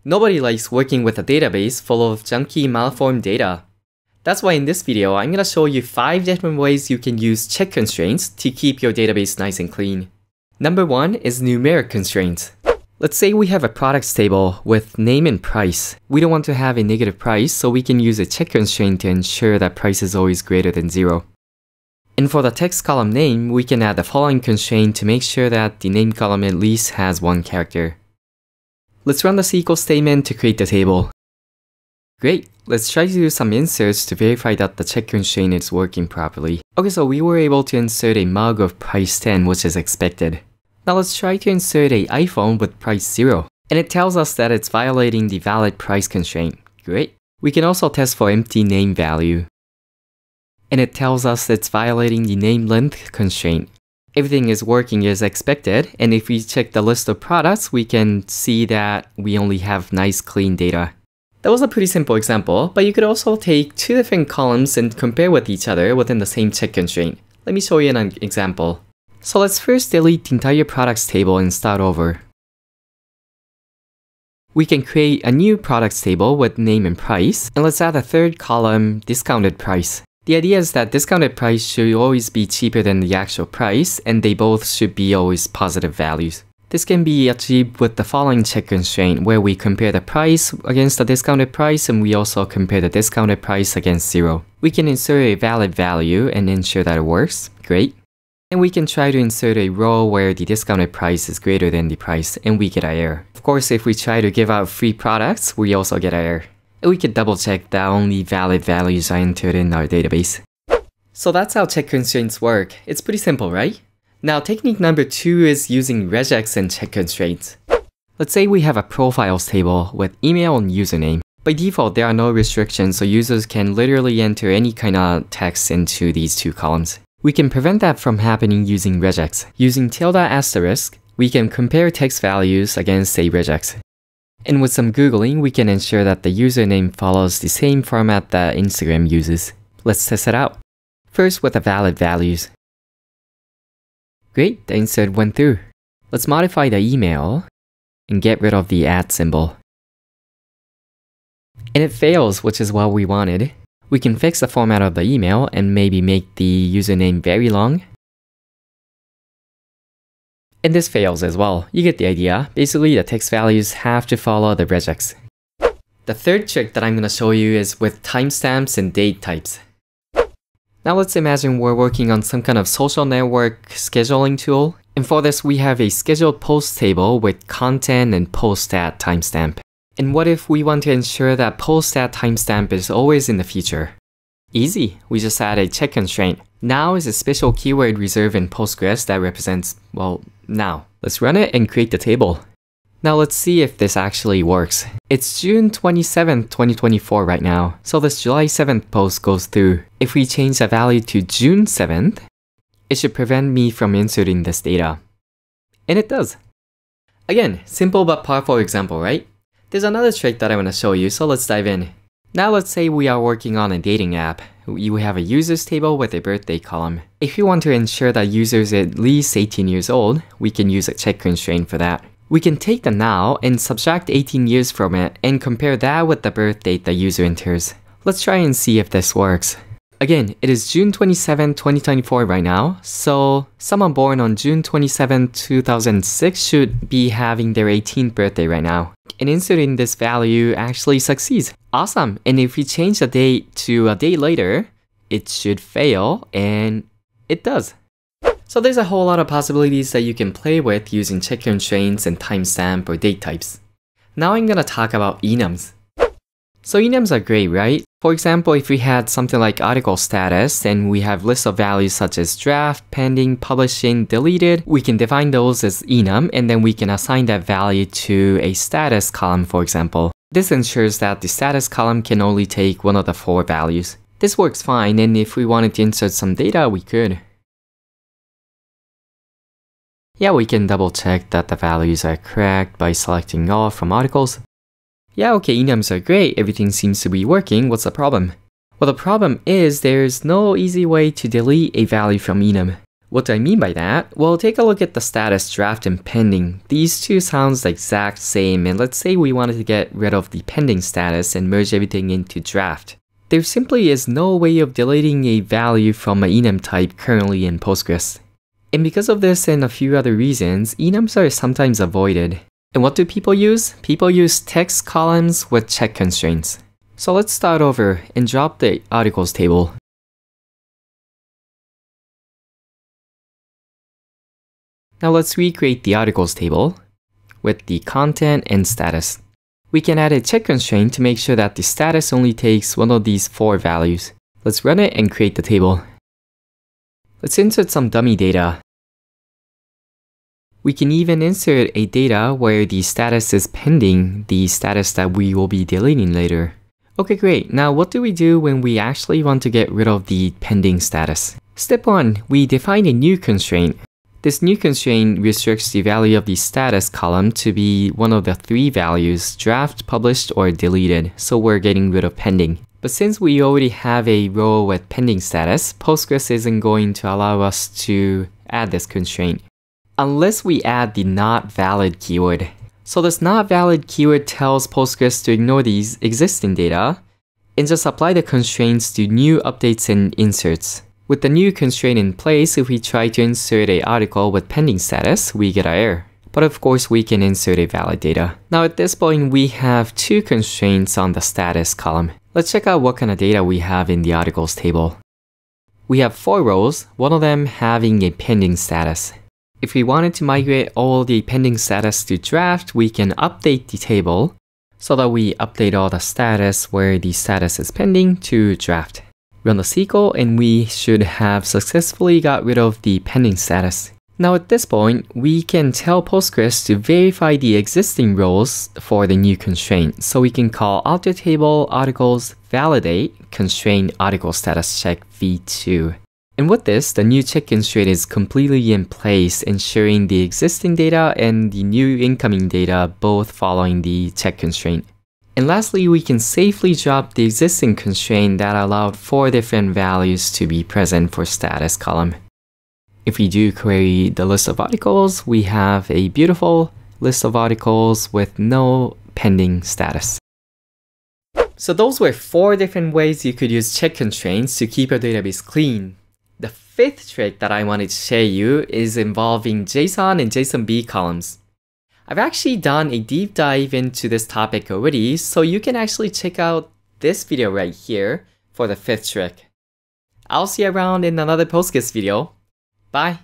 Nobody likes working with a database full of junky, malformed data. That's why in this video, I'm gonna show you 5 different ways you can use check constraints to keep your database nice and clean. Number 1 is numeric constraints. Let's say we have a products table with name and price. We don't want to have a negative price, so we can use a check constraint to ensure that price is always greater than 0. And for the text column name, we can add the following constraint to make sure that the name column at least has 1 character. Let's run the SQL statement to create the table. Great, let's try to do some inserts to verify that the check constraint is working properly. Okay, so we were able to insert a mug of price 10, which is expected. Now let's try to insert an iPhone with price 0. And it tells us that it's violating the valid price constraint. Great. We can also test for empty name value. And it tells us it's violating the name length constraint. Everything is working as expected, and if we check the list of products, we can see that we only have nice clean data. That was a pretty simple example, but you could also take 2 different columns and compare with each other within the same check constraint. Let me show you an example. So let's first delete the entire products table and start over. We can create a new products table with name and price, and let's add a 3rd column, discounted price. The idea is that discounted price should always be cheaper than the actual price, and they both should be always positive values. This can be achieved with the following check constraint, where we compare the price against the discounted price, and we also compare the discounted price against 0. We can insert a valid value and ensure that it works. Great. And we can try to insert a row where the discounted price is greater than the price, and we get an error. Of course, if we try to give out free products, we also get an error. And we can double check that only valid values are entered in our database. So that's how check constraints work. It's pretty simple, right? Now technique number 2 is using regex and check constraints. Let's say we have a profiles table with email and username. By default, there are no restrictions, so users can literally enter any kind of text into these 2 columns. We can prevent that from happening using regex. Using tilde**, we can compare text values against a regex. And with some Googling, we can ensure that the username follows the same format that Instagram uses. Let's test it out. First with the valid values. Great, the insert went through. Let's modify the email and get rid of the @ symbol. And it fails, which is what we wanted. We can fix the format of the email and maybe make the username very long. And this fails as well. You get the idea. Basically, the text values have to follow the regex. The 3rd trick that I'm going to show you is with timestamps and date types. Now let's imagine we're working on some kind of social network scheduling tool. And for this, we have a scheduled post table with content and post at timestamp. And what if we want to ensure that post at timestamp is always in the future? Easy. We just add a check constraint. Now is a special keyword reserved in Postgres that represents, well, now. Let's run it and create the table. Now let's see if this actually works. It's June 27th, 2024 right now, so this July 7th post goes through. If we change the value to June 7th, it should prevent me from inserting this data. And it does. Again, simple but powerful example, right? There's another trick that I want to show you, so let's dive in. Now let's say we are working on a dating app. You have a users table with a birthday column. If you want to ensure that users are at least 18 years old, we can use a check constraint for that. We can take the now and subtract 18 years from it and compare that with the birth date the user enters. Let's try and see if this works. Again, it is June 27, 2024 right now, so someone born on June 27, 2006 should be having their 18th birthday right now. And inserting this value actually succeeds. Awesome! And if we change the date to a day later, it should fail, and it does. So there's a whole lot of possibilities that you can play with using check constraints and timestamp or date types. Now I'm gonna talk about enums. So enums are great, right? For example, if we had something like article status and we have lists of values such as draft, pending, publishing, deleted, we can define those as enum and then we can assign that value to a status column, for example. This ensures that the status column can only take one of the 4 values. This works fine, and if we wanted to insert some data, we could. Yeah, we can double check that the values are correct by selecting all from articles. Yeah, okay, enums are great, everything seems to be working, what's the problem? Well, the problem is there's no easy way to delete a value from enum. What do I mean by that? Well, take a look at the status draft and pending. These two sounds the exact same, and let's say we wanted to get rid of the pending status and merge everything into draft. There simply is no way of deleting a value from an enum type currently in Postgres. And because of this and a few other reasons, enums are sometimes avoided. And what do people use? People use text columns with check constraints. So let's start over and drop the articles table. Now let's recreate the articles table with the content and status. We can add a check constraint to make sure that the status only takes one of these 4 values. Let's run it and create the table. Let's insert some dummy data. We can even insert a data where the status is pending, the status that we will be deleting later. Okay, great. Now what do we do when we actually want to get rid of the pending status? Step 1, we define a new constraint. This new constraint restricts the value of the status column to be one of the 3 values, draft, published, or deleted, so we're getting rid of pending. But since we already have a row with pending status, Postgres isn't going to allow us to add this constraint, unless we add the not valid keyword. So this not valid keyword tells Postgres to ignore these existing data and just apply the constraints to new updates and inserts. With the new constraint in place, if we try to insert an article with pending status, we get an error. But of course, we can insert a valid data. Now at this point, we have 2 constraints on the status column. Let's check out what kind of data we have in the articles table. We have 4 rows, one of them having a pending status. If we wanted to migrate all the pending status to draft, we can update the table so that we update all the status where the status is pending to draft. Run the SQL and we should have successfully got rid of the pending status. Now at this point, we can tell Postgres to verify the existing rows for the new constraint. So we can call alter table articles validate constraint article status check v2. And with this, the new check constraint is completely in place, ensuring the existing data and the new incoming data both following the check constraint. And lastly, we can safely drop the existing constraint that allowed 4 different values to be present for status column. If we do query the list of articles, we have a beautiful list of articles with no pending status. So those were 4 different ways you could use check constraints to keep your database clean. The 5th trick that I wanted to share you is involving JSON and JSONB columns. I've actually done a deep dive into this topic already, so you can actually check out this video right here for the 5th trick. I'll see you around in another Postgres video. Bye!